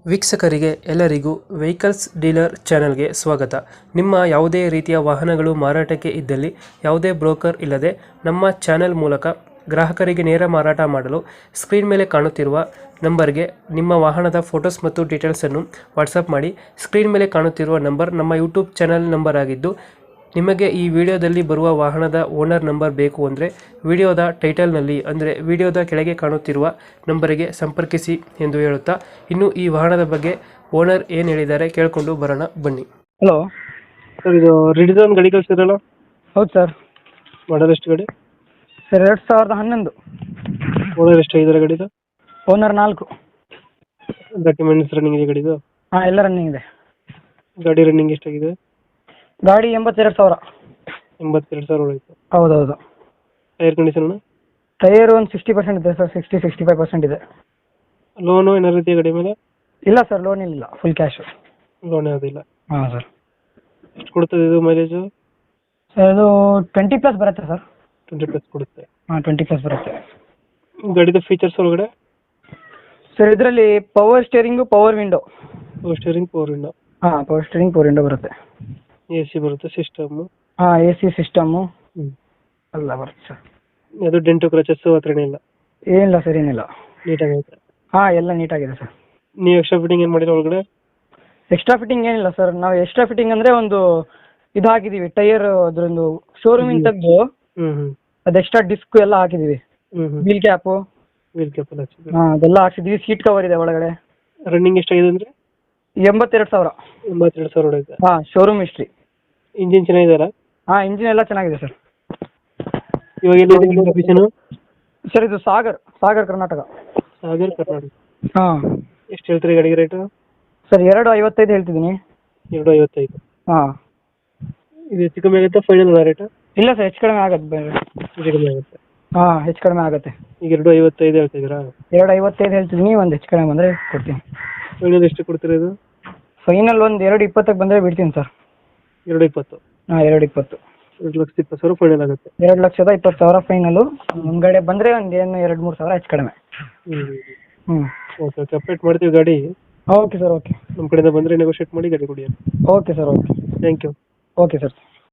ವೀಕ್ಷಕರಿಗೆ ಎಲ್ಲರಿಗೂ vehicles dealer ಚಾನೆಲ್ಗೆ ಸ್ವಾಗತ. ನಿಮ್ಮ ಯಾವುದೇ ರೀತಿಯ ವಾಹನಗಳು ಮಾರಾಟಕ್ಕೆ ಇದ್ದಲ್ಲಿ ಯಾವುದೇ ಬ್ರೋಕರ್ ಇಲ್ಲದೆ ನಮ್ಮ ಚಾನೆಲ್ ಮೂಲಕ ಗ್ರಾಹಕರಿಗೆ ನೇರ ಮಾರಾಟ ಮಾಡಲು ಸ್ಕ್ರೀನ್ ಮೇಲೆ ಕಾಣುತ್ತಿರುವ ನಂಬರ್ಗೆ ನಿಮ್ಮ ವಾಹನದ ಫೋಟೋಸ್ ಮತ್ತು ಡೀಟೇಲ್ಸನ್ನು ವಾಟ್ಸಪ್ ಮಾಡಿ. ಸ್ಕ್ರೀನ್ ಮೇಲೆ ಕಾಣುತ್ತಿರುವ ನಂಬರ್ ನಮ್ಮ ಯೂಟ್ಯೂಬ್ ಚಾನೆಲ್ ನಂಬರ್ ಆಗಿದ್ದು, ನಿಮಗೆ ಈ ವಿಡಿಯೋದಲ್ಲಿ ಬರುವ ವಾಹನದ ಓನರ್ ನಂಬರ್ ಬೇಕು ಅಂದರೆ ವಿಡಿಯೋದ ಟೈಟಲ್ನಲ್ಲಿ ಅಂದರೆ ವಿಡಿಯೋದ ಕೆಳಗೆ ಕಾಣುತ್ತಿರುವ ನಂಬರಿಗೆ ಸಂಪರ್ಕಿಸಿ ಎಂದು ಹೇಳುತ್ತಾ, ಇನ್ನು ಈ ವಾಹನದ ಬಗ್ಗೆ ಓನರ್ ಏನು ಹೇಳಿದ್ದಾರೆ ಕೇಳಿಕೊಂಡು ಬರೋಣ ಬನ್ನಿ. ಹಲೋ ಸರ್, ಇದು ರಿಡಿಸನ್ ಗಾಡಿ ಕಳಿಸಿದ್ರಲ್ಲ, ಹೌದು ಸರ್. ಮಾಡಲ್ ಎಷ್ಟು ಗಾಡಿ? ಸರ್ 2011. ಓನರ್ ಎಷ್ಟಾಗಿದ್ದಾರೆ ಗಾಡಿದು? ಓನರ್ 4. ಡಾಕ್ಯುಮೆಂಟ್ಸ್ ರನ್ನಿಂಗ್ ಇದೆ ಗಾಡಿದು? ಹಾಂ, ಎಲ್ಲ ರನ್ನಿಂಗ್ ಇದೆ. ಗಾಡಿ ರನ್ನಿಂಗ್ ಎಷ್ಟಾಗಿದೆ? ಗಾಡಿ 82,000. 82,000 ಹೊಡೈತೆ. ಹೌದೌದು. Tyre condition? ಟೈರ್ ಒಂದು 60% ಇದೆ ಸರ್, 60-65% ಇದೆ. ಲೋನು ಏನಾರು ಇದೆಯಾ ಗಾಡಿ ಮೇಲೆ? ಇಲ್ಲ ಸರ್, ಲೋನ್ ಇಲ್ಲ, ಫುಲ್ ಕ್ಯಾಶು. ಲೋನ್ ಯಾವುದಿಲ್ಲ. ಹಾಂ ಸರ್. ಎಷ್ಟು ಕೊಡ್ತದೆ ಇದು ಮೈಲೇಜು? ಸರ್ ಇದು 20+ ಬರುತ್ತೆ ಸರ್. 20+ ಕೊಡುತ್ತೆ. ಹಾಂ, 20+ ಬರುತ್ತೆ. ಗಾಡಿದು ಫೀಚರ್ಸ್ ಒಳಗಡೆ? ಸರ್ ಇದರಲ್ಲಿ power steering, power window. Power steering, power window. ಹಾಂ, ಪವರ್ ಸ್ಟೇರಿಂಗ್, ಪವರ್ ವಿಂಡೋ ಬರುತ್ತೆ. ಎ ಸಿ ಬರುತ್ತೆ, ಸಿಸ್ಟಮು? ಹಾಂ, AC ಸಿಸ್ಟಮು ಹ್ಞೂ, ಎಲ್ಲ ಬರುತ್ತೆ ಸರ್. ಅದು ಡೆಂಟು ಕ್ರಚಸ್ಸು ಹತ್ರನೇ ಏನಿಲ್ಲ? ಏನಿಲ್ಲ ಸರ್, ಏನಿಲ್ಲ. ನೀಟಾಗೈತೆ? ಹಾಂ, ಎಲ್ಲ ನೀಟಾಗಿದೆ ಸರ್. ನೀವು ಎಕ್ಸ್ಟ್ರಾ ಫಿಟ್ಟಿಂಗ್ ಏನು ಮಾಡಿಲ್ಲ ಒಳಗಡೆ? ಎಕ್ಸ್ಟ್ರಾ ಫಿಟ್ಟಿಂಗ್ ಏನಿಲ್ಲ ಸರ್. ನಾವು ಎಕ್ಸ್ಟ್ರಾ ಫಿಟ್ಟಿಂಗ್ ಅಂದರೆ ಒಂದು ಇದು ಹಾಕಿದ್ದೀವಿ, ಟೈರ್ ಅದರೊಂದು ಶೋರೂಮಿಂದ ತೆಗೆದು ಹ್ಞೂ ಹ್ಞೂ ಅದು ಎಕ್ಸ್ಟ್ರಾ ಡಿಸ್ಕ್ ಎಲ್ಲ ಹಾಕಿದ್ದೀವಿ. ಹ್ಞೂ ಹ್ಞೂ ವೀಲ್ ಕ್ಯಾಪು, ವೀಲ್ ಕ್ಯಾಪ್ ಎಲ್ಲ ಹಾಕ್ಸಿದ್ರು? ಹಾಂ, ಅದೆಲ್ಲ ಹಾಕ್ಸಿದ್ದೀವಿ. ಸೀಟ್ ಕವರ್ ಇದೆ ಒಳಗಡೆ. ರನ್ನಿಂಗ್ ಎಷ್ಟಾಗಿದೆ ಅಂದರೆ? 82,000. 82,000 ಹೊಡೈತೆ. ಹಾಂ, ಶೋರೂಮ್ ಹಿಸ್ಟ್ರಿ. ಇಂಜಿನ್ ಚೆನ್ನಾಗಿದೆಯಲ್ಲ? ಹಾಂ, ಇಂಜಿನ್ ಎಲ್ಲ ಚೆನ್ನಾಗಿದೆ ಸರ್. ಇವಾಗ ಎಲ್ಲಿ ಲೊಕೇಶನು? ಸರ್ ಇದು ಸಾಗರ್ ಕರ್ನಾಟಕ. ಸಾಗರ್ ಕರ್ನಾಟಕ. ಹಾಂ. ಎಷ್ಟು ಹೇಳ್ತೀರಿ ಗಾಡಿಗೆ ರೇಟು? ಸರ್ 2.55 ಹೇಳ್ತಿದ್ದೀನಿ. 2.55. ಹಾಂ. ಇದು ಹೆಚ್ಚು ಕಮ್ಮಿ ಆಗುತ್ತಾ ಫೈನಲ್ ರೇಟು? ಇಲ್ಲ ಸರ್, ಹೆಚ್ಚು ಕಡಿಮೆ ಆಗುತ್ತೆ ಬೇರೆ. ಹೆಚ್ಚು ಕಮ್ಮಿ ಆಗುತ್ತೆ? ಹಾಂ, ಹೆಚ್ಚು ಕಡಿಮೆ ಆಗುತ್ತೆ. ಈಗ 2.55 ಹೇಳ್ತಿದ್ದೀರಾ? 2.55 ಹೇಳ್ತಿದ್ದೀನಿ, ಒಂದು ಹೆಚ್ಚು ಕಡಿಮೆ ಬಂದರೆ ಕೊಡ್ತೀನಿ. ಫೈನಲ್ ಎಷ್ಟು ಕೊಡ್ತೀರಾ ಇದು? ಫೈನಲ್ ಒಂದು 2.20ಕ್ಕೆ ಬಂದರೆ ಬಿಡ್ತೀನಿ ಸರ್. 2.20? ಹಾಂ, 2.20. 2,20,000 ಫೈನಲ್ ಆಗುತ್ತೆ. 2,20,000 ಫೈನಲು. ಮುಂದ್ಗಡೆ ಬಂದರೆ ಒಂದು 2-3 ಸಾವಿರ ಹೆಚ್ಚು ಕಡಿಮೆ. ಹ್ಞೂ. ಓಕೆ ಓಕೆ, ಅಪ್ಡೇಟ್ ಮಾಡ್ತೀವಿ ಗಾಡಿ. Okay sir, okay. ನಮ್ಮ ಕಡೆಯಿಂದ ಬಂದರೆ ನೆಗೋಷಿಯೇಟ್ ಮಾಡಿ ಗಾಡಿ ಕೊಡಿ. Okay sir, okay. Thank you. Okay sir.